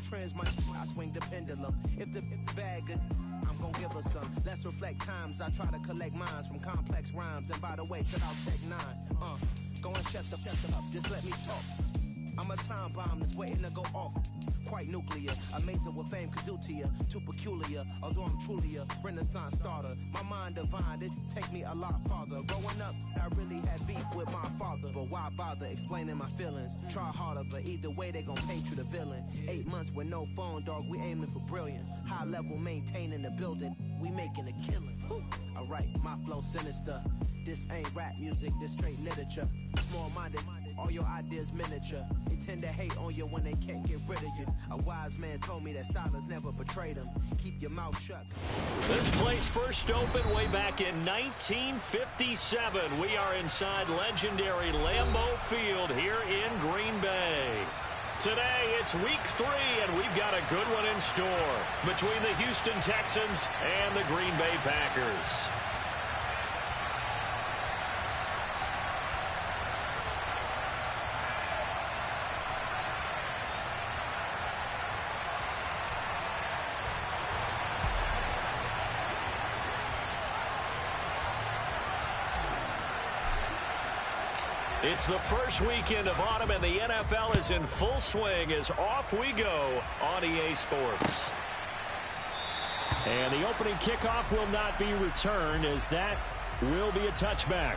trends, I swing the pendulum. If the bag good, I'm gon' give her some. Let's reflect times. I try to collect minds from complex rhymes. And by the way, cut out Tech 9. Go and shut them up. Just let me talk. I'm a time bomb that's waiting to go off. Quite nuclear, amazing what fame could do to you. Too peculiar, although I'm truly a renaissance starter. My mind divine, it take me a lot farther. Growing up, I really had beef with my father. But why bother explaining my feelings? Try harder, but either way they gon' paint you the villain. 8 months with no phone, dog, we aiming for brilliance. High level maintaining the building, we making a killing. Alright, my flow sinister. This ain't rap music, this straight literature. Small-minded, all your ideas miniature. They tend to hate on you when they can't get rid of you. A wise man told me that silence never betrayed him. Keep your mouth shut. This place first opened way back in 1957. We are inside legendary Lambeau Field here in Green Bay. Today, it's week 3, and we've got a good one in store between the Houston Texans and the Green Bay Packers. It's the first weekend of autumn, and the NFL is in full swing as off we go on EA Sports. And the opening kickoff will not be returned, as that will be a touchback.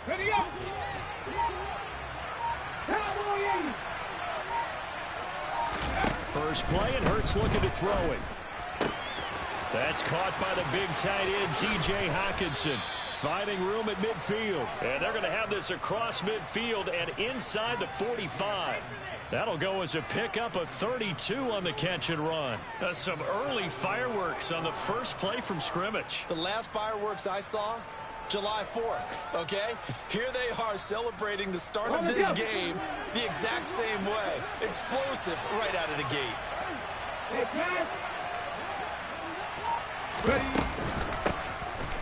Ready up! First play, and Hurts looking to throw it. That's caught by the big tight end, T.J. Hockenson. Finding room at midfield. And they're going to have this across midfield and inside the 45. That'll go as a pickup of 32 on the catch and run. Some early fireworks on the first play from scrimmage. The last fireworks I saw, July 4th, okay? Here they are celebrating the start of this game the exact same way. Explosive right out of the gate.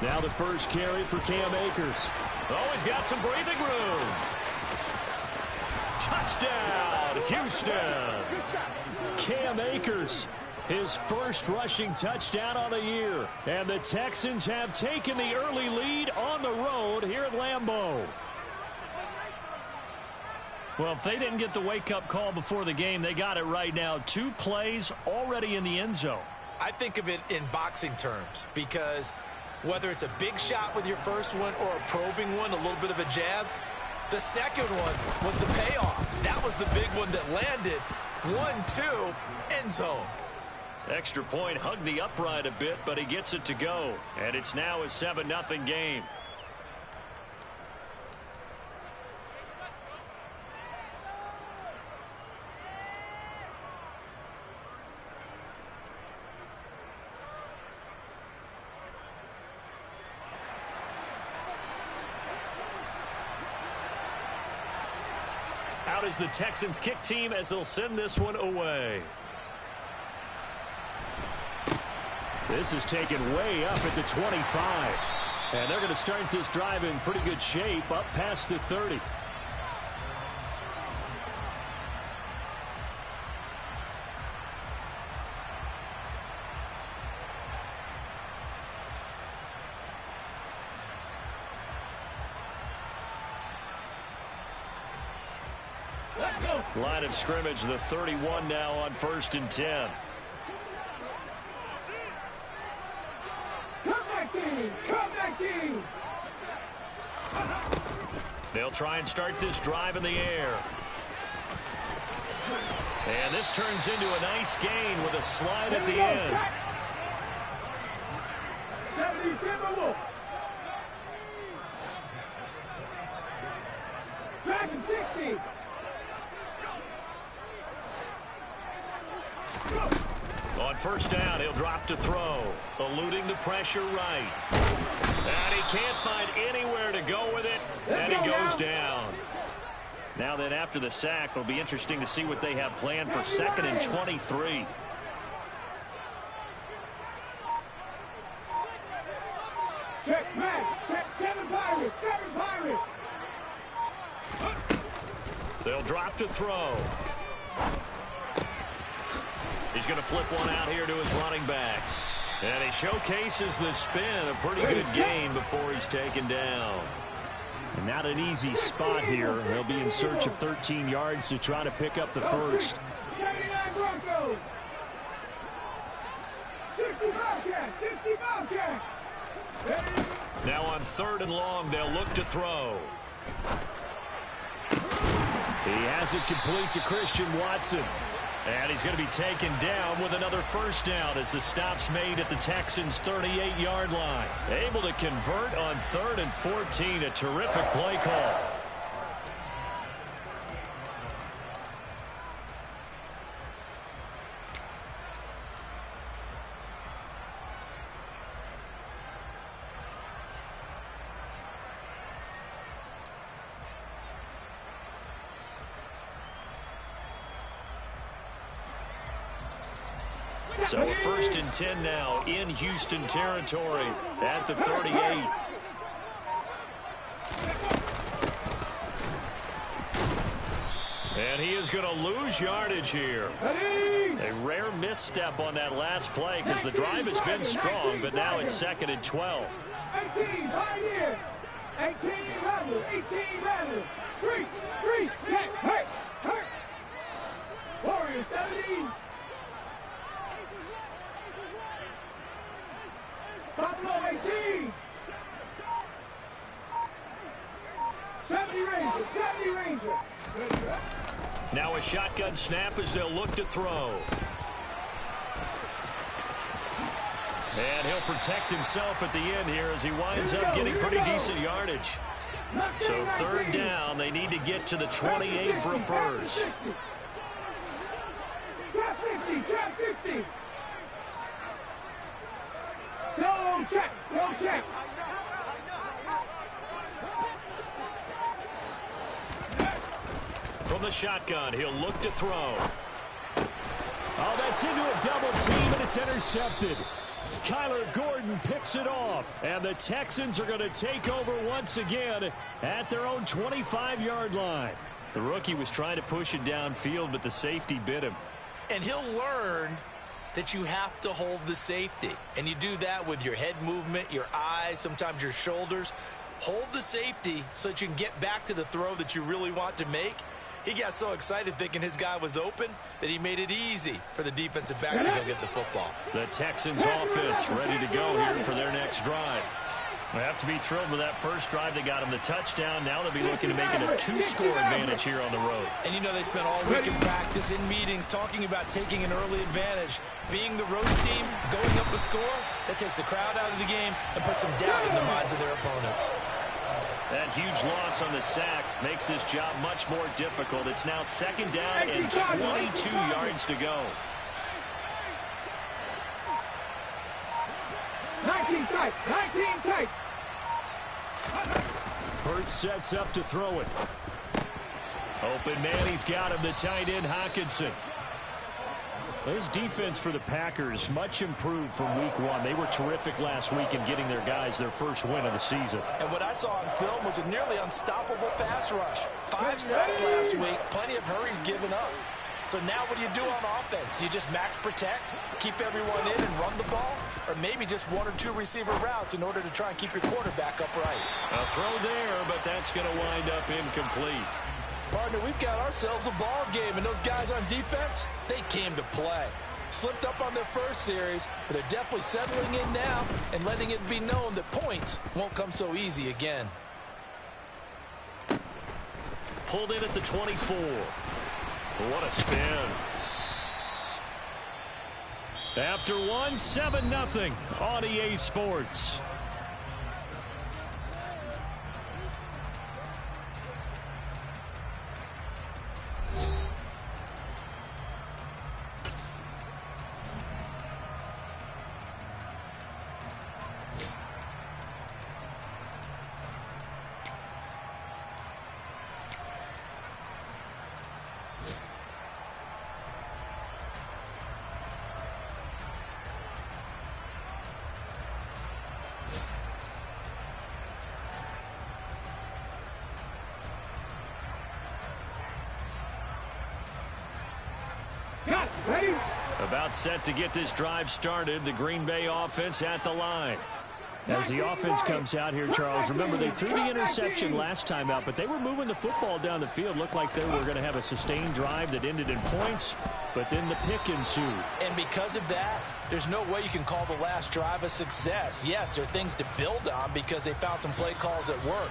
Now the first carry for Cam Akers. Oh, he's got some breathing room. Touchdown, Houston. Cam Akers, his first rushing touchdown on the year. And the Texans have taken the early lead on the road here at Lambeau. Well, if they didn't get the wake-up call before the game, they got it right now. 2 plays already in the end zone. I think of it in boxing terms, because whether it's a big shot with your first one or a probing one, a little bit of a jab, the second one was the payoff. That was the big one that landed. 1-2, end zone. Extra point, hugged the upright a bit, but he gets it to go. And it's now a 7-0 game. Out is the Texans kick team as they'll send this one away. This is taken way up at the 25. And they're going to start this drive in pretty good shape up past the 30. Line of scrimmage, the 31 now on 1st and 10. Come back, team! They'll try and start this drive in the air. And this turns into a nice gain with a slide at the end. Timber Wolf. Dragon 60. On first down, he'll drop to throw, eluding the pressure right. And he can't find anywhere to go with it, and he goes down. Now then, after the sack, it'll be interesting to see what they have planned for 2nd and 23. Check back. Check 7 Pirates. 7 Pirates. They'll drop to throw. He's going to flip one out here to his running back. And he showcases the spin. A pretty good gain before he's taken down. And not an easy spot here. He'll be in search of 13 yards to try to pick up the first. 79 Broncos. 60 Bobcats. 60 Bobcats. Now on 3rd and long, they'll look to throw. He has it complete to Christian Watson. And he's going to be taken down with another first down as the stop's made at the Texans' 38-yard line. Able to convert on 3rd and 14. A terrific play call. So a 1st and 10 now in Houston territory at the 38. And he is going to lose yardage here. A rare misstep on that last play because the drive has been strong, but now it's 2nd and 12. 18 Pioneer. 18 Rebel. 18 Rebel. 3, check, hurt. Warriors 17. Buffalo 18. 70 Rangers. 70 Rangers. Now a shotgun snap as they'll look to throw. And he'll protect himself at the end here as he winds up getting pretty decent yardage. So 3rd down, they need to get to the 28 for a first. Trap 50. No check. From the shotgun, he'll look to throw. Oh, that's into a double team, and it's intercepted. Kyler Gordon picks it off, and the Texans are going to take over once again at their own 25-yard line. The rookie was trying to push it downfield, but the safety bit him. And he'll learn that you have to hold the safety. And you do that with your head movement, your eyes, sometimes your shoulders. Hold the safety so that you can get back to the throw that you really want to make. He got so excited thinking his guy was open that he made it easy for the defensive back to go get the football. The Texans offense ready to go here for their next drive. They have to be thrilled with that first drive. They got him the touchdown. Now they'll be looking to make it a 2-score advantage here on the road. And you know they spent all week in practice, in meetings, talking about taking an early advantage. Being the road team, going up a score, that takes the crowd out of the game and puts some doubt in the minds of their opponents. That huge loss on the sack makes this job much more difficult. It's now 2nd down and 22 yards to go. 19 tight. Hurts sets up to throw it. Open man, he's got him, the tight end Hawkinson. This defense for the Packers much improved from week 1. They were terrific last week in getting their guys their first win of the season. And what I saw on film was a nearly unstoppable pass rush. 5 sacks last week, plenty of hurries given up. So now what do you do on offense? You just max protect, keep everyone in and run the ball, or maybe just 1 or 2 receiver routes in order to try and keep your quarterback upright. A throw there, but that's going to wind up incomplete. Partner, we've got ourselves a ball game, and those guys on defense, they came to play. Slipped up on their first series, but they're definitely settling in now and letting it be known that points won't come so easy again. Pulled in at the 24. What a spin. After one, 7-0 on EA Sports. Cut. Ready? About set to get this drive started. The Green Bay offense at the line. As the offense comes out here, Charles, remember they threw the interception last time out, but they were moving the football down the field. Looked like they were going to have a sustained drive that ended in points, but then the pick ensued. And because of that, there's no way you can call the last drive a success. Yes, there are things to build on because they found some play calls that work.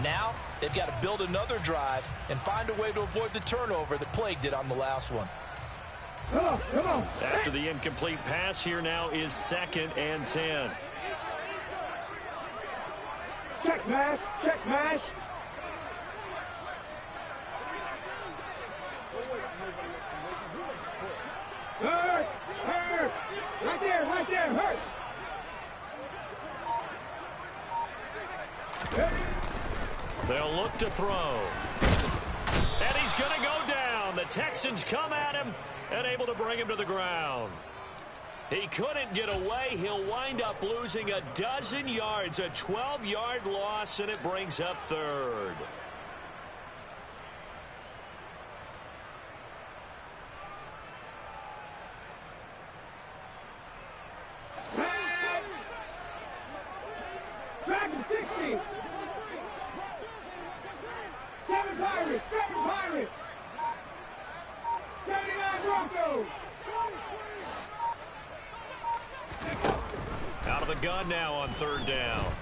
Now, they've got to build another drive and find a way to avoid the turnover that plagued it on the last one. Come on, come on. After the incomplete pass, here now is 2nd and 10. Check mash, check mash. Hurt, hurt. Right there, hurt. They'll look to throw. And he's going to go down. The Texans come at him and able to bring him to the ground. He couldn't get away. He'll wind up losing a dozen yards, a 12-yard loss, and it brings up 3rd. Back to 60. 7 Pirates, 79 Broncos. Out of the gun now on 3rd down.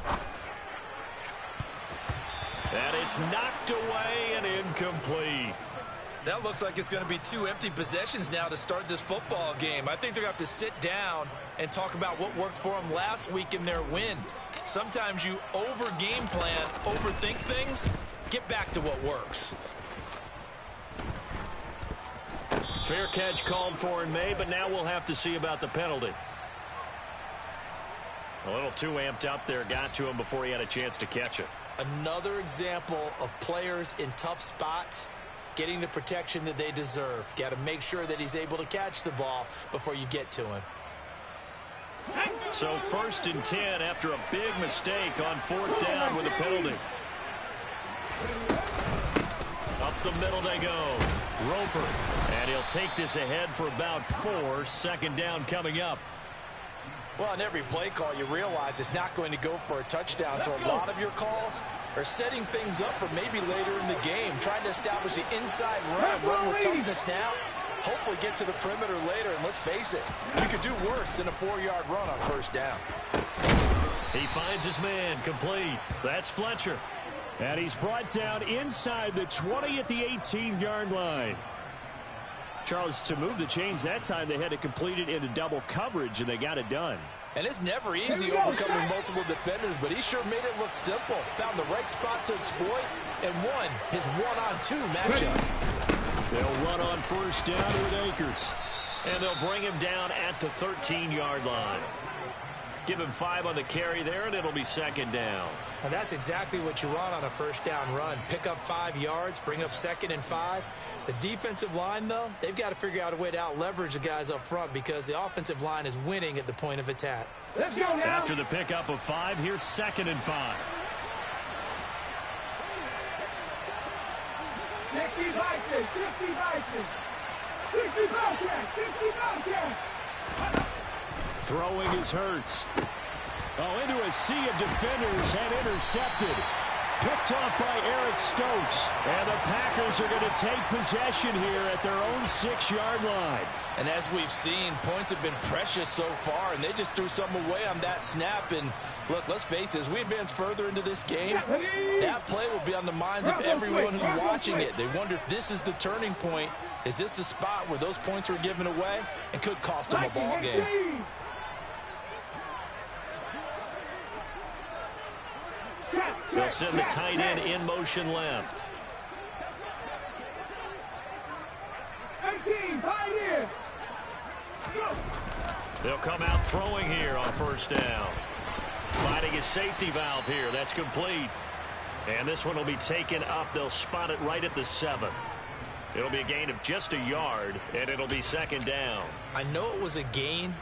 And it's knocked away and incomplete. That looks like it's going to be 2 empty possessions now to start this football game. I think they're going to have to sit down and talk about what worked for them last week in their win. Sometimes you over-game plan, overthink things. Get back to what works. Fair catch called for in May, but now we'll have to see about the penalty. A little too amped up there, got to him before he had a chance to catch it. Another example of players in tough spots getting the protection that they deserve. Got to make sure that he's able to catch the ball before you get to him. So 1st and 10 after a big mistake on 4th down with a penalty. Up the middle they go. Roper. And he'll take this ahead for about 4. 2nd down coming up. Well, in every play call, you realize it's not going to go for a touchdown. So a lot of your calls are setting things up for maybe later in the game, trying to establish the inside run with toughness now. Hopefully get to the perimeter later, and let's face it, you could do worse than a 4-yard run on 1st down. He finds his man, complete. That's Fletcher. And he's brought down inside the 20 at the 18-yard line. Charles, to move the chains that time, they had to complete it into double coverage, and they got it done. And it's never easy overcoming multiple defenders, but he sure made it look simple. Found the right spot to exploit and won his 1-on-2 matchup. They'll run on 1st down with Akers. And they'll bring him down at the 13-yard line. Give him 5 on the carry there, and it'll be 2nd down. And that's exactly what you want on a 1st down run. Pick up 5 yards, bring up 2nd and 5. The defensive line, though, they've got to figure out a way to out-leverage the guys up front because the offensive line is winning at the point of attack. Let's go now. After the pickup of 5, here's 2nd and 5. 60 Vikings, 60 Vikings. 60 Bobcats, 60 Bobcats. Throwing is Hurts. Oh, into a sea of defenders and intercepted. Picked off by Eric Stokes. And the Packers are going to take possession here at their own 6-yard line. And as we've seen, points have been precious so far, and they just threw some away on that snap. And look, let's face it, as we advance further into this game, that play will be on the minds of everyone who's watching it. They wonder if this is the turning point. Is this the spot where those points were given away and could cost them a ball game? They'll send the tight end in motion left. 18, tight end. They'll come out throwing here on 1st down. Finding his safety valve here. That's complete. And this one will be taken up. They'll spot it right at the 7. It'll be a gain of just a yard, and it'll be 2nd down. I know it was a gain,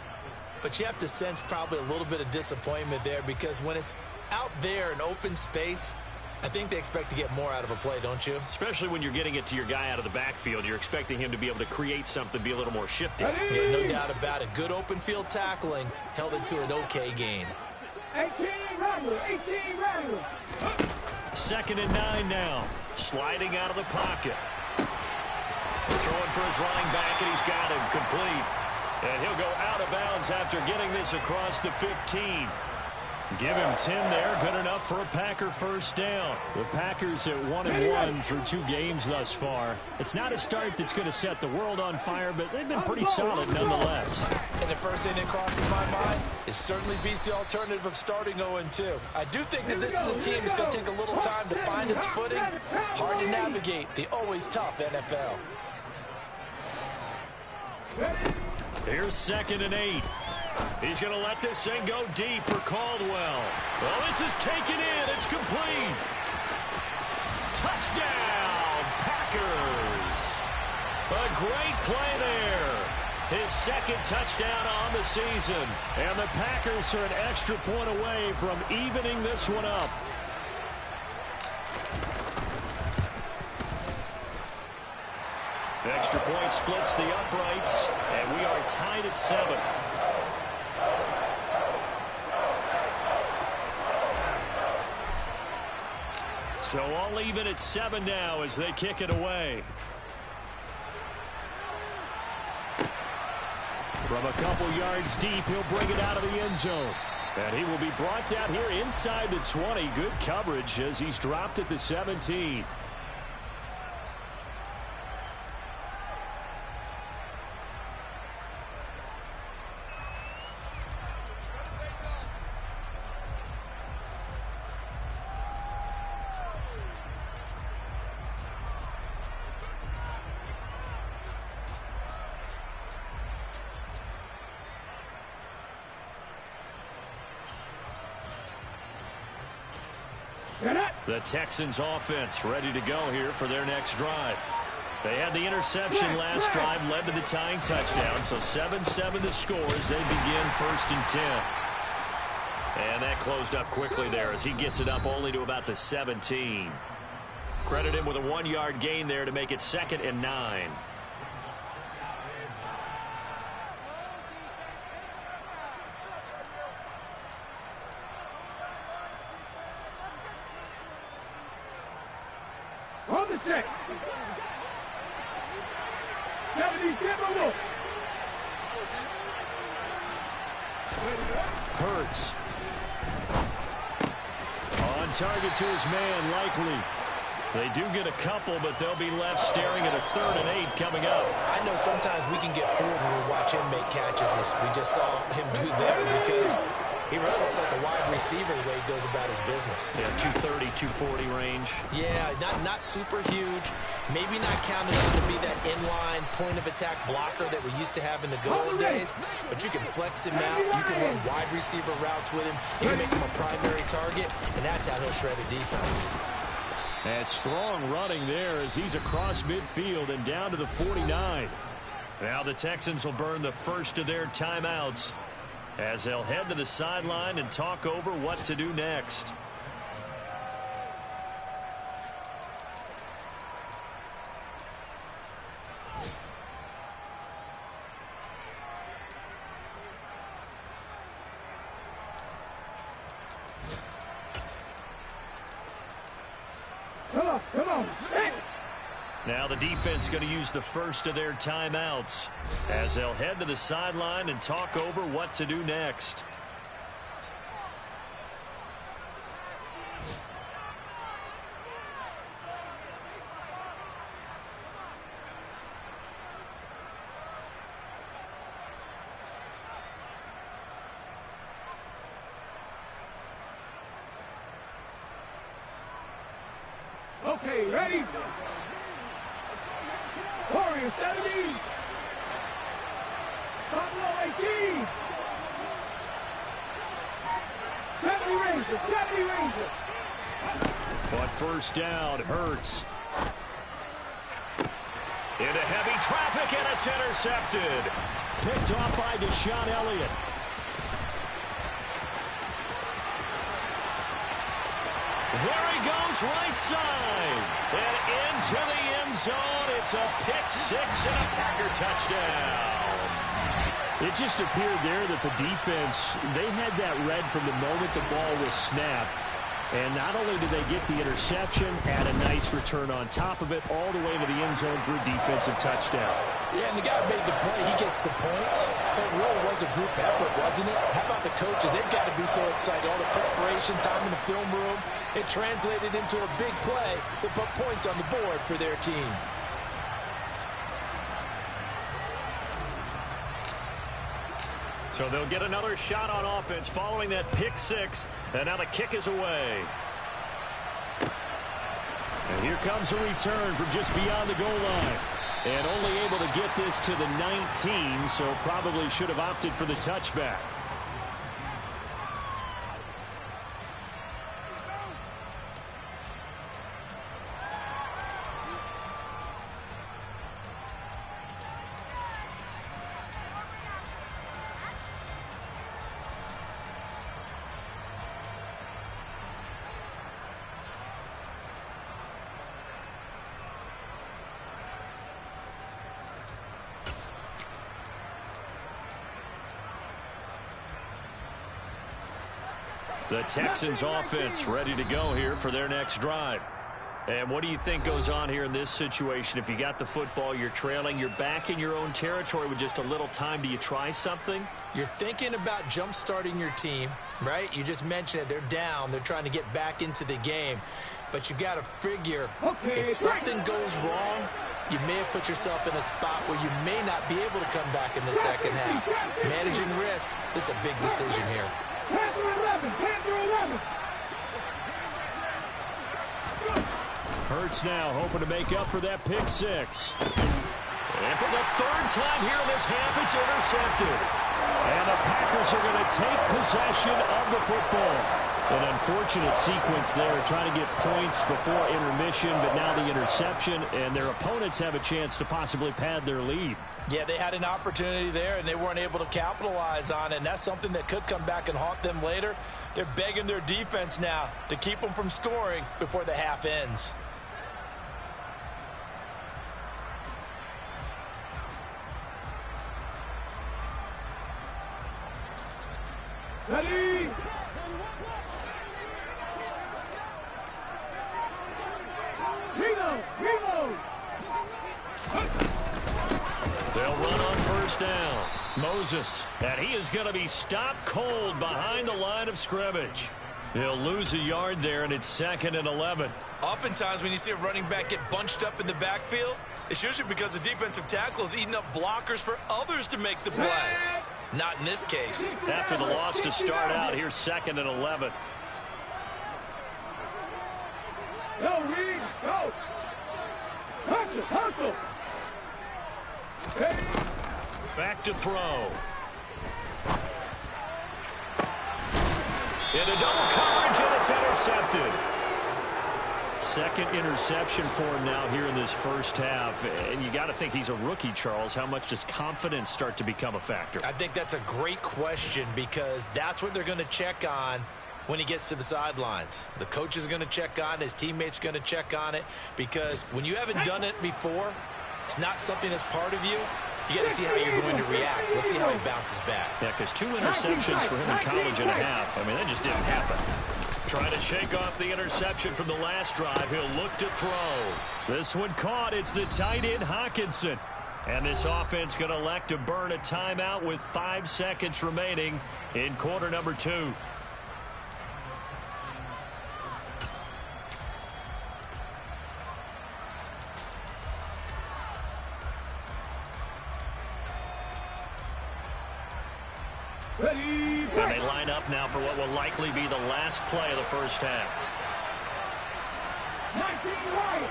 but you have to sense probably a little bit of disappointment there because when it's out there in open space, I think they expect to get more out of a play, don't you? Especially when you're getting it to your guy out of the backfield. You're expecting him to be able to create something, be a little more shifty. Yeah, no doubt about it. Good open field tackling held it to an okay gain. 18 Wrangler, 18 Wrangler. 2nd and 9 now. Sliding out of the pocket. Throwing for his running back, and he's got him complete. And he'll go out of bounds after getting this across the 15. Give him 10 there. Good enough for a Packer first down. The Packers at 1-1 through 2 games thus far. It's not a start that's going to set the world on fire, but they've been pretty solid nonetheless. And the first thing that crosses my mind, it certainly beats the alternative of starting 0-2. I do think that this is a team that's going to take a little time to find its footing. Hard to navigate the always tough NFL. Here's 2nd and 8. He's going to let this thing go deep for Caldwell. Well, this is taken in. It's complete. Touchdown, Packers. A great play there. His 2nd touchdown on the season. And the Packers are an extra point away from evening this one up. The extra point splits the uprights, and we are tied at 7. So all even at 7 now as they kick it away. From a couple yards deep, he'll bring it out of the end zone. And he will be brought down here inside the 20. Good coverage as he's dropped at the 17. The Texans offense ready to go here for their next drive. They had the interception last drive, led to the tying touchdown, so 7-7 the score as they begin 1st and 10. And that closed up quickly there as he gets it up only to about the 17. Credit him with a 1-yard gain there to make it 2nd and 9. On the check. 77 Wolf. Hurts. On target to his man, likely. They do get a couple, but they'll be left staring at a 3rd and 8 coming up. I know sometimes we can get fooled when we watch him make catches, as we just saw him do there, because he really looks like a wide receiver the way he goes about his business. Yeah, 230, 240 range. Yeah, not super huge. Maybe not counted on to be that inline point-of-attack blocker that we used to have in the good old days. But you can flex him out. You can run wide receiver routes with him. You can make him a primary target, and that's how he'll shred a defense. And strong running there as he's across midfield and down to the 49. Now the Texans will burn the first of their timeouts as they'll head to the sideline and talk over what to do next. Come on. Now the defense going to use the first of their timeouts as they'll head to the sideline and talk over what to do next. Okay, ready? Warrior 70. Buffalo 18. 70 Ranger, 70 Ranger. But first down, Hurts. Into heavy traffic, and it's intercepted. Picked off by Deshaun Elliott. There he goes, right side. And into the end zone. It's a pick six and a Packer touchdown. It just appeared there that the defense, they had that read from the moment the ball was snapped. And not only did they get the interception, add a nice return on top of it, all the way to the end zone for a defensive touchdown. Yeah, and the guy made the play. He gets the points. It really was a group effort, wasn't it? How about the coaches? They've got to be so excited. All the preparation, time in the film room, it translated into a big play that put points on the board for their team. So they'll get another shot on offense following that pick six. And now the kick is away. And here comes a return from just beyond the goal line. And only able to get this to the 19, so probably should have opted for the touchback. The Texans offense ready to go here for their next drive. And what do you think goes on here in this situation? If you got the football, you're trailing, you're back in your own territory with just a little time. Do you try something? You're thinking about jump-starting your team, right? You just mentioned it. They're down. They're trying to get back into the game. But you got to figure if something goes wrong, you may have put yourself in a spot where you may not be able to come back in the second half. Managing risk, this is a big decision here. 10 through 11, 10 through 11. Hurts now hoping to make up for that pick six. And for the third time here in this half, it's intercepted. And the Packers are going to take possession of the football. An unfortunate sequence there, trying to get points before intermission, but now the interception, and their opponents have a chance to possibly pad their lead. Yeah, they had an opportunity there, and they weren't able to capitalize on it, and that's something that could come back and haunt them later. They're begging their defense now to keep them from scoring before the half ends. Ready? Reload! They'll run on first down. Moses, and he is going to be stopped cold behind the line of scrimmage. He'll lose a yard there, and it's 2nd and 11. Oftentimes when you see a running back get bunched up in the backfield, it's usually because the defensive tackle is eating up blockers for others to make the play. Not in this case. After the loss to start out, here's 2nd and 11. Go, Reed, go! Hustle! Hey. Back to throw. Into double coverage, and it's intercepted. Second interception for him now here in this first half. And you got to think he's a rookie, Charles. How much does confidence start to become a factor? I think that's a great question because that's what they're going to check on when he gets to the sidelines. The coach is going to check on it. His teammates are going to check on it because when you haven't done it before, it's not something that's part of you. You got to see how you're going to react. Let's see how he bounces back. Yeah, because 2 interceptions for him in college and a half. I mean, that just didn't happen. Trying to shake off the interception from the last drive. He'll look to throw. This one caught. It's the tight end, Hockenson. And this offense going to elect to burn a timeout with 5 seconds remaining in quarter number 2. And they line up now for what will likely be the last play of the first half. 19 right.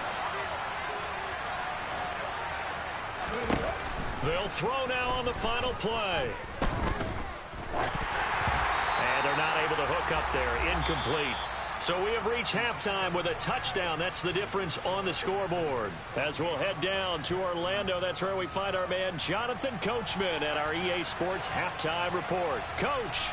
They'll throw now on the final play. And they're not able to hook up there. Incomplete. So we have reached halftime with a touchdown. That's the difference on the scoreboard. As we'll head down to Orlando, that's where we find our man Jonathan Coachman at our EA Sports Halftime Report. Coach.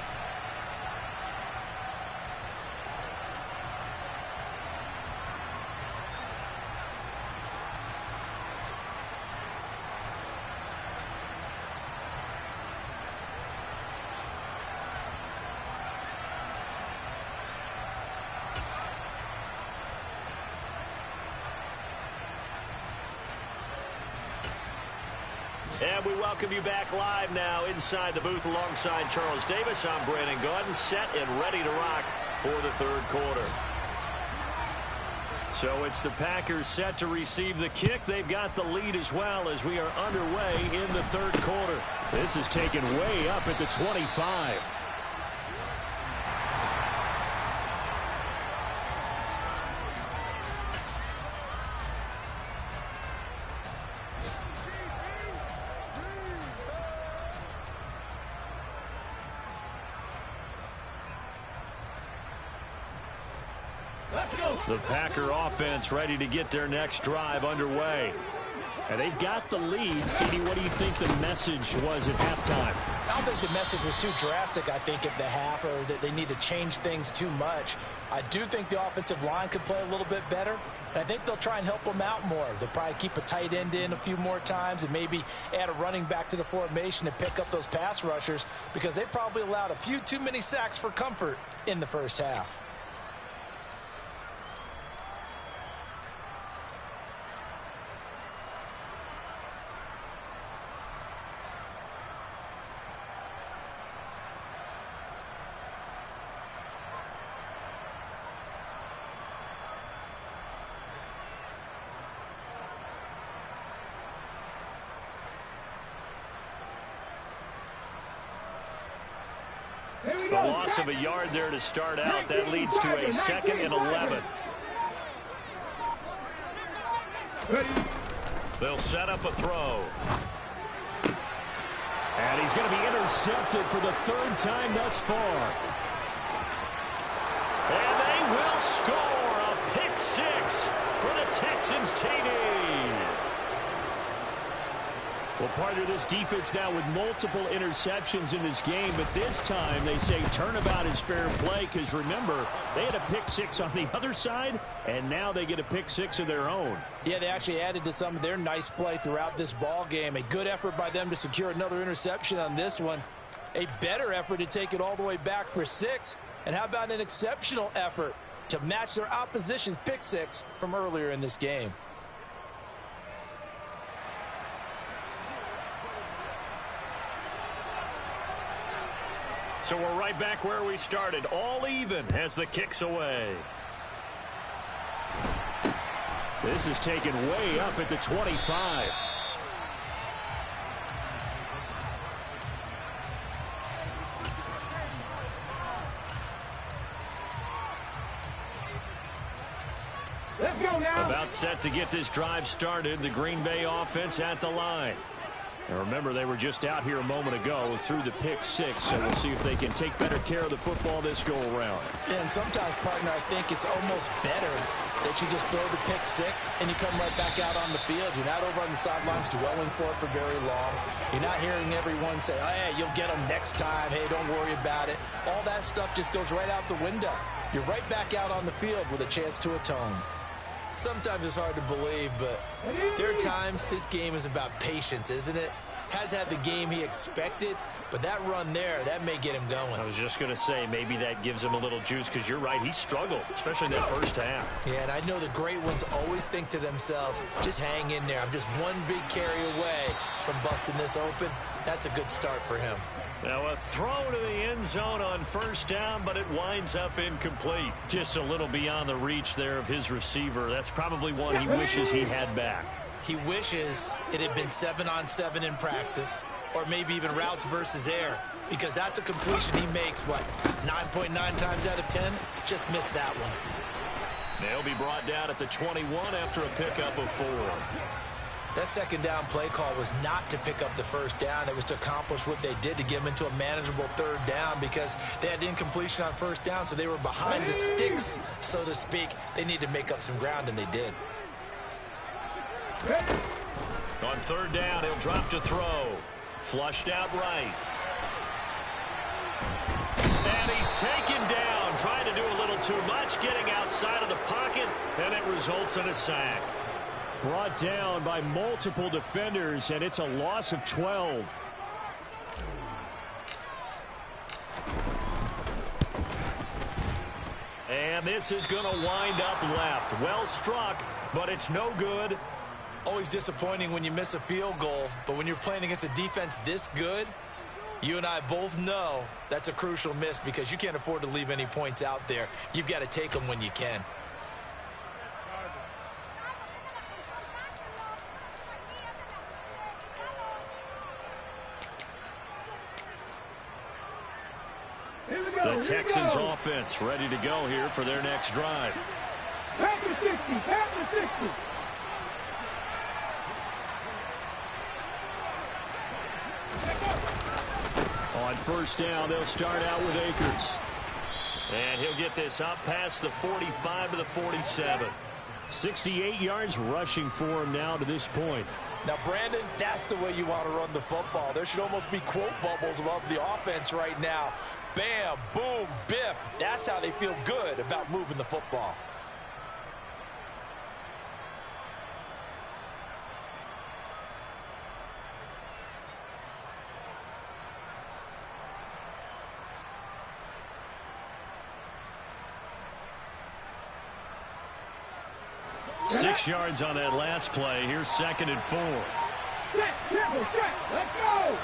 And we welcome you back live now inside the booth alongside Charles Davis. I'm Brandon Gaudin, set and ready to rock for the third quarter. So it's the Packers set to receive the kick. They've got the lead as well as we are underway in the third quarter. This is taken way up at the 25. The Packer offense ready to get their next drive underway. And they've got the lead. CD, what do you think the message was at halftime? I don't think the message was too drastic, I think, at the half, or that they need to change things too much. I do think the offensive line could play a little bit better. And I think they'll try and help them out more. They'll probably keep a tight end in a few more times and maybe add a running back to the formation to pick up those pass rushers, because they probably allowed a few too many sacks for comfort in the first half. The loss of a yard there to start out. That leads to a 2nd and 11. They'll set up a throw. And he's going to be intercepted for the 3rd time thus far. And they will score a pick 6 for the Texans TD. Well, part of this defense now with multiple interceptions in this game, but this time they say turnabout is fair play, because remember, they had a pick 6 on the other side, and now they get a pick 6 of their own. Yeah, they actually added to some of their nice play throughout this ball game. A good effort by them to secure another interception on this one. A better effort to take it all the way back for 6. And how about an exceptional effort to match their opposition's pick 6 from earlier in this game? So we're right back where we started, all even as the kick's away. This is taken way up at the 25. Let's go now. About set to get this drive started, the Green Bay offense at the line. And remember, they were just out here a moment ago through the pick 6, so we'll see if they can take better care of the football this go-around. Yeah, and sometimes, partner, I think it's almost better that you just throw the pick 6 and you come right back out on the field. You're not over on the sidelines dwelling for it for very long. You're not hearing everyone say, oh, hey, you'll get them next time. Hey, don't worry about it. All that stuff just goes right out the window. You're right back out on the field with a chance to atone. Sometimes it's hard to believe, but there are times this game is about patience, isn't it? Has had the game he expected, but that run there, that may get him going. I was just going to say, maybe that gives him a little juice, because you're right, he struggled, especially in that first half. Yeah, and I know the great ones always think to themselves, just hang in there. I'm just one big carry away from busting this open. That's a good start for him. Now a throw to the end zone on first down, but it winds up incomplete. Just a little beyond the reach there of his receiver. That's probably one he wishes he had back. He wishes it had been 7-on-7 in practice, or maybe even routes versus air, because that's a completion he makes, what, 9.9 times out of 10? Just missed that one. They'll be brought down at the 21 after a pickup of 4. That second down play call was not to pick up the first down. It was to accomplish what they did, to get them into a manageable third down, because they had incompletion on first down, so they were behind the sticks, so to speak. They needed to make up some ground, and they did. On third down, he'll drop to throw. Flushed out right. And he's taken down, trying to do a little too much, getting outside of the pocket, and it results in a sack. Brought down by multiple defenders, and it's a loss of 12. And this is going to wind up left. Well struck, but it's no good. Always disappointing when you miss a field goal, but when you're playing against a defense this good, you and I both know that's a crucial miss because you can't afford to leave any points out there. You've got to take them when you can. The Texans offense ready to go here for their next drive. Back to 60, back to 60. On first down, they'll start out with Akers. And he'll get this up past the 45 to the 47. 68 yards rushing for him now to this point. Now, Brandon, that's the way you want to run the football. There should almost be quote bubbles above the offense right now. Bam, boom, biff. That's how they feel good about moving the football. Six yards on that last play. Here's 2nd and 4. Set, triple, set, let's go.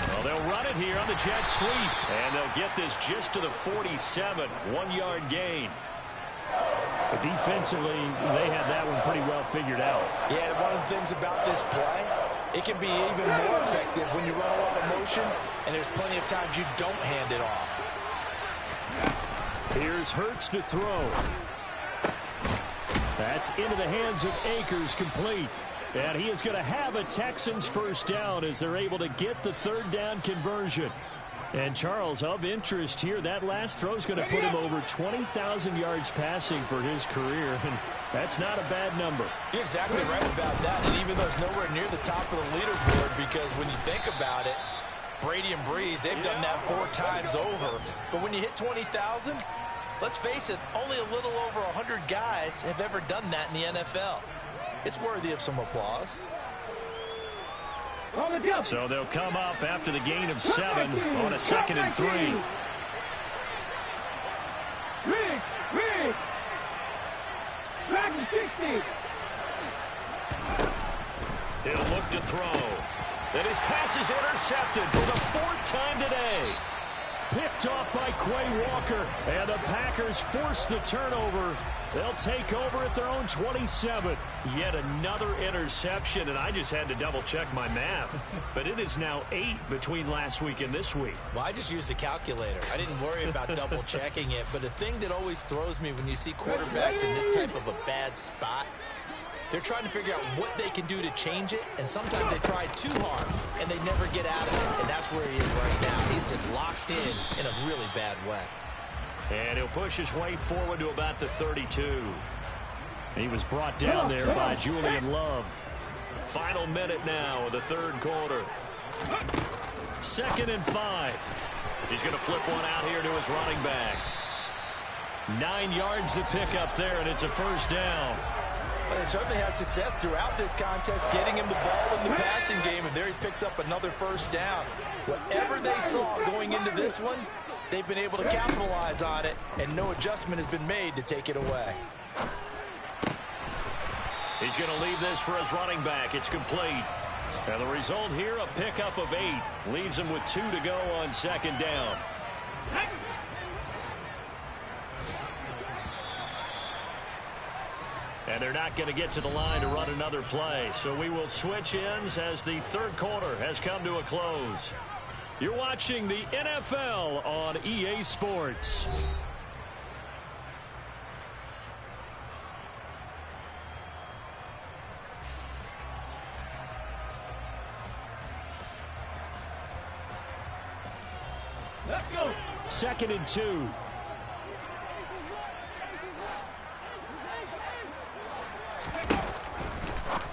Well, they'll run it here on the jet sweep. And they'll get this just to the 47. 1-yard gain. But defensively, they had that one pretty well figured out. Yeah, and one of the things about this play, it can be even more effective when you run a lot of motion, and there's plenty of times you don't hand it off. Here's Hurts to throw. That's into the hands of Akers, complete. And he is going to have a Texans first down as they're able to get the 3rd down conversion. And Charles, of interest here, that last throw is going to put him over 20,000 yards passing for his career. And that's not a bad number. You're exactly right about that. And even though it's nowhere near the top of the leaderboard, because when you think about it, Brady and Breeze, they've done that 4 times over. But when you hit 20,000, let's face it, only a little over 100 guys have ever done that in the NFL. It's worthy of some applause. So they'll come up after the gain of 7 on a 2nd and 3. Rig. Back to 60. He'll look to throw. And his pass is intercepted for the 4th time today. Picked off by Quay Walker. And the Packers force the turnover. They'll take over at their own 27. Yet another interception, and I just had to double-check my math. But it is now 8 between last week and this week. Well, I just used a calculator. I didn't worry about double-checking it. But the thing that always throws me when you see quarterbacks in this type of a bad spot, they're trying to figure out what they can do to change it, and sometimes they try too hard, and they never get out of it. And that's where he is right now. He's just locked in a really bad way. And he'll push his way forward to about the 32. He was brought down there by Julian Love. Final minute now of the 3rd quarter. 2nd and 5. He's going to flip one out here to his running back. 9 yards to pick up there, and it's a first down. They certainly had success throughout this contest, getting him the ball in the passing game, and there he picks up another first down. Whatever they saw going into this one, they've been able to capitalize on it, and no adjustment has been made to take it away. He's going to leave this for his running back. It's complete. And the result here, a pickup of 8. Leaves him with 2 to go on 2nd down. And they're not going to get to the line to run another play. So we will switch ends as the 3rd quarter has come to a close. You're watching the NFL on EA Sports. Let's go. 2nd and 2.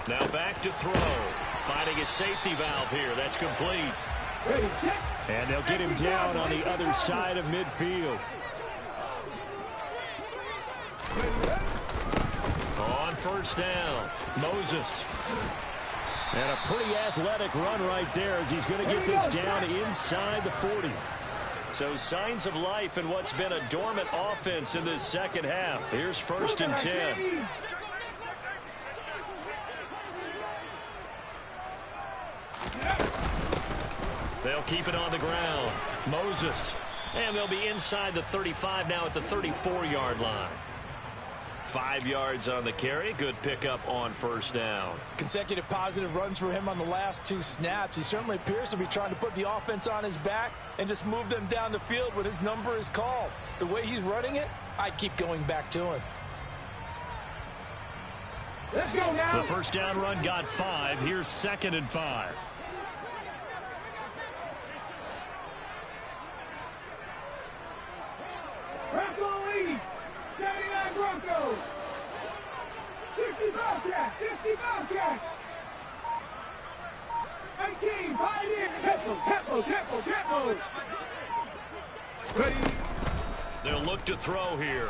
Now back to throw. Finding a safety valve here. That's complete. Ready, check. And they'll get him down on the other side of midfield. On first down, Moses. And a pretty athletic run right there as he's going to get this down inside the 40. So signs of life in what's been a dormant offense in this second half. Here's 1st and 10. They'll keep it on the ground. Moses. And they'll be inside the 35 now at the 34-yard line. 5 yards on the carry. Good pickup on first down. Consecutive positive runs for him on the last 2 snaps. He certainly appears to be trying to put the offense on his back and just move them down the field when his number is called. The way he's running it, I'd keep going back to him. Let's go now. The first down run got 5. Here's 2nd and 5. Bronco lead. 79 Broncos. 60 Bobcats. 60 Bobcats. 18 Pioneers. Tempo. Ready. They'll look to throw here.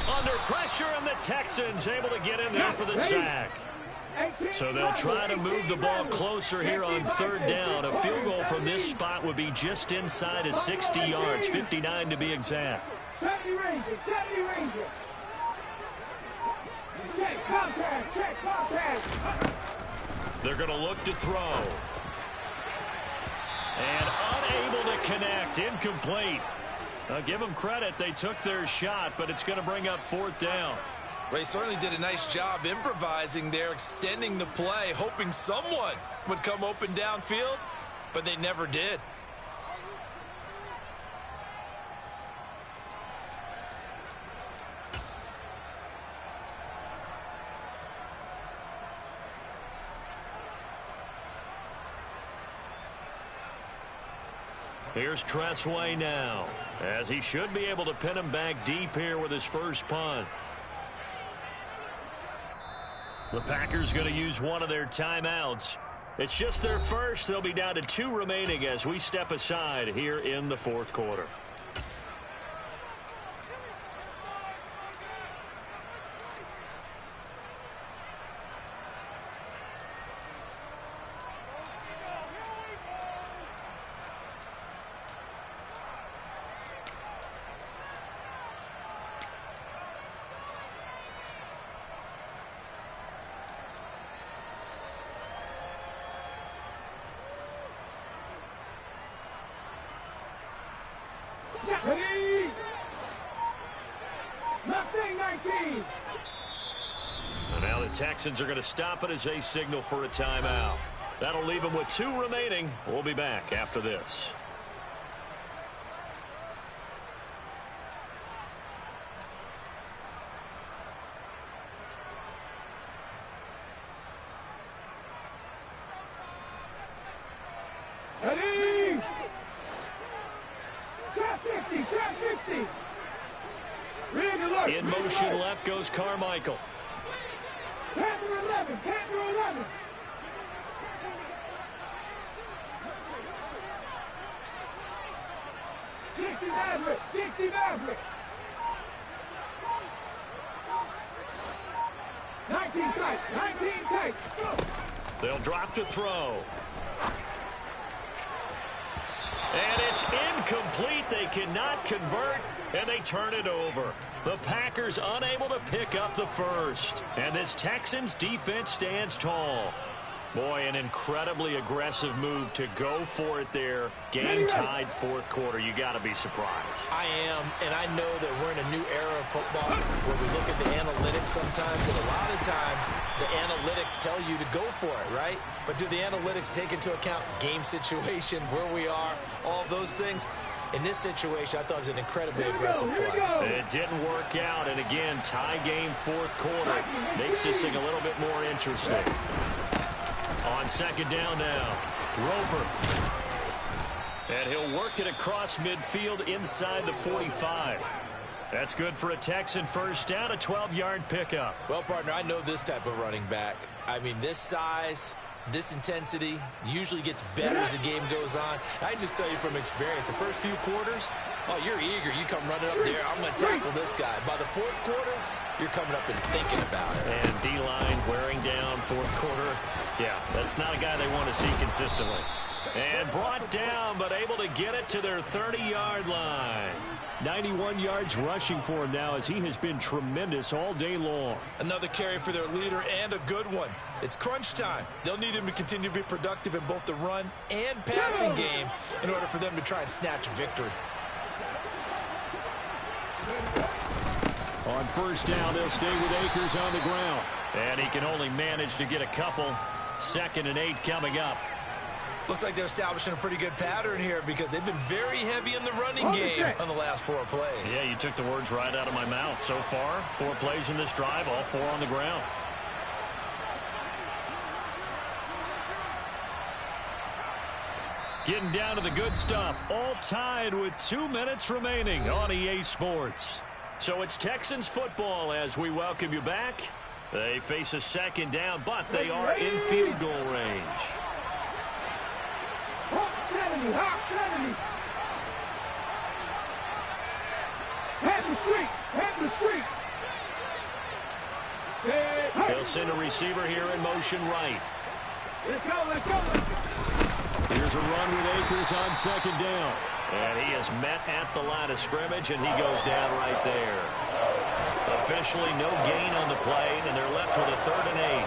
Under pressure, and the Texans able to get in there for the sack. So they'll try to move the ball closer here on 3rd down. A field goal from this spot would be just inside of 60 yards, 59 to be exact. 70 Rangers. Check contact. They're going to look to throw. And unable to connect, incomplete. I'll give them credit. They took their shot, but it's going to bring up 4th down. They certainly did a nice job improvising there, extending the play, hoping someone would come open downfield, but they never did. Here's Tressway now, as he should be able to pin him back deep here with his first punt. The Packers going to use one of their timeouts. It's just their first. They'll be down to 2 remaining as we step aside here in the 4th quarter. Ready. Mustang 19. And now the Texans are going to stop it as they signal for a timeout. That'll leave them with 2 remaining. We'll be back after this. Ready. Trap 50. In motion left goes Carmichael. Panther 11. 60 Maverick. 19 tight. Go. They'll drop to throw. And it's incomplete. They cannot convert, and they turn it over. The Packers unable to pick up the first. And this Texans defense stands tall. Boy, an incredibly aggressive move to go for it there. Game tied 4th quarter. You got to be surprised. I am, and I know that we're in a new era of football where we look at the analytics sometimes, and a lot of time the analytics tell you to go for it, right? But do the analytics take into account game situation, where we are, all those things? In this situation, I thought it was an incredibly aggressive play. It didn't work out, and again, tie game 4th quarter. Makes this thing a little bit more interesting. On 2nd down now, Roper. And he'll work it across midfield inside the 45. That's good for a Texan first down, a 12-yard pickup. Well, partner, I know this type of running back. I mean, this size, this intensity usually gets better as the game goes on. I just tell you from experience, the first few quarters, oh, you're eager. You come running up there, I'm going to tackle this guy. By the 4th quarter, you're coming up and thinking about it. And D-line wearing down 4th quarter. Yeah, that's not a guy they want to see consistently. And brought down, but able to get it to their 30-yard line. 91 yards rushing for him now as he has been tremendous all day long. Another carry for their leader and a good one. It's crunch time. They'll need him to continue to be productive in both the run and passing game in order for them to try and snatch a victory. On first down, they'll stay with Akers on the ground. And he can only manage to get a couple. 2nd and 8 coming up. Looks like they're establishing a pretty good pattern here because they've been very heavy in the running game on the last 4 plays. Yeah, you took the words right out of my mouth. So far, 4 plays in this drive, all 4 on the ground. Getting down to the good stuff. All tied with 2 minutes remaining on EA Sports. So it's Texans football as we welcome you back. They face a 2nd down, but they are in field goal range. Hawk 70, Hawk 70. Head the street. They'll send a receiver here in motion right. Let's go. Here's a run with Akers on 2nd down. And he is met at the line of scrimmage, and he goes down right there. Officially no gain on the play, and they're left with a 3rd and 8.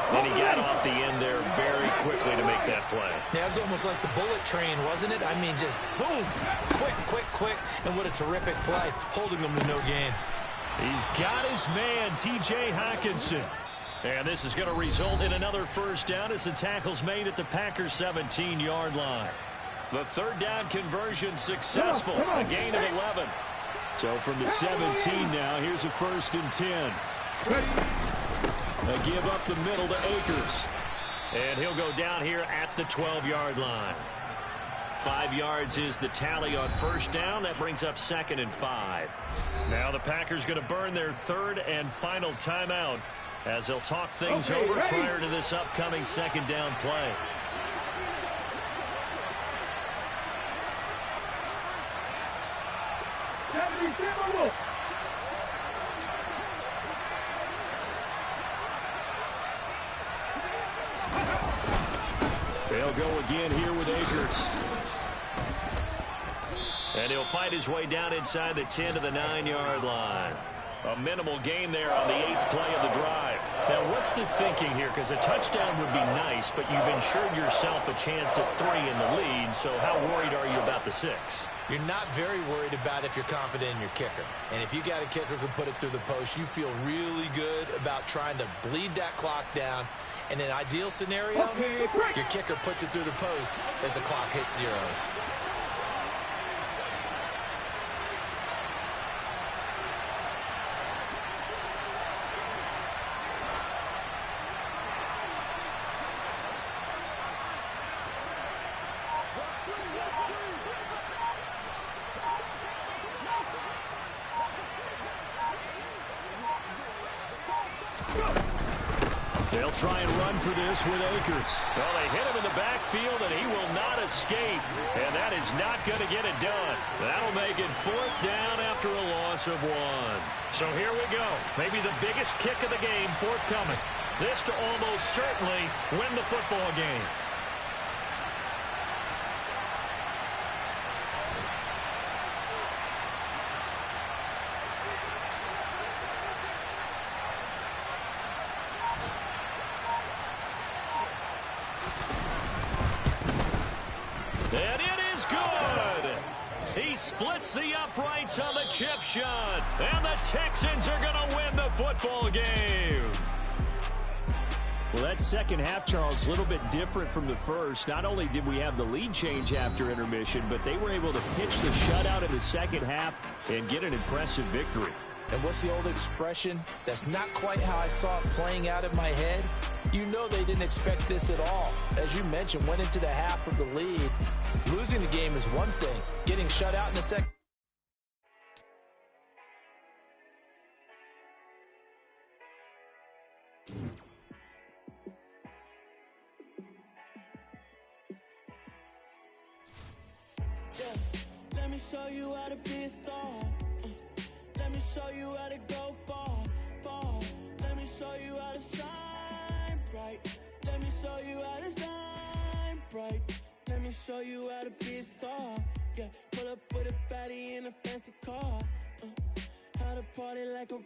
And he got off the end there very quickly to make that play. Yeah, it was almost like the bullet train, wasn't it? I mean, just zoom, quick, and what a terrific play, holding them to no gain. He's got his man, TJ Hawkinson. And this is going to result in another first down as the tackle's made at the Packers' 17-yard line. The 3rd down conversion successful, a gain of 11. So from the 17 now, here's a 1st and 10. They give up the middle to Akers. And he'll go down here at the 12-yard line. 5 yards is the tally on first down. That brings up 2nd and 5. Now the Packers going to burn their 3rd and final timeout as they'll talk things over prior to this upcoming 2nd down play. They'll go again here with Akers. And he'll fight his way down inside the 10 to the 9-yard line. A minimal gain there on the 8th play of the drive. Now, what's the thinking here? Because a touchdown would be nice, but you've ensured yourself a chance at 3 in the lead, so how worried are you about the 6? You're not very worried about if you're confident in your kicker. And if you got a kicker who can put it through the post, you feel really good about trying to bleed that clock down. In an ideal scenario, your kicker puts it through the post as the clock hits zeros. They'll try and run for this with Akers. Well, they hit him in the backfield, and he will not escape. And that is not going to get it done. That'll make it 4th down after a loss of 1. So here we go. Maybe the biggest kick of the game forthcoming. This to almost certainly win the football game. And it is good. He splits the uprights on the chip shot. And the Texans are going to win the football game. Well, that second half, Charles, a little bit different from the first. Not only did we have the lead change after intermission, but they were able to pitch the shutout in the second half and get an impressive victory. And what's the old expression? That's not quite how I saw it playing out in my head. You know they didn't expect this at all. As you mentioned, went into the half with the lead. Losing the game is one thing. Getting shut out in the second. Let me show you how to be a star. Let me show you how to go far, far. Let me show you how to shine bright. Let me show you how to shine bright. me show you how to be a star. Yeah, pull up with a baddie in a fancy car. How to party like a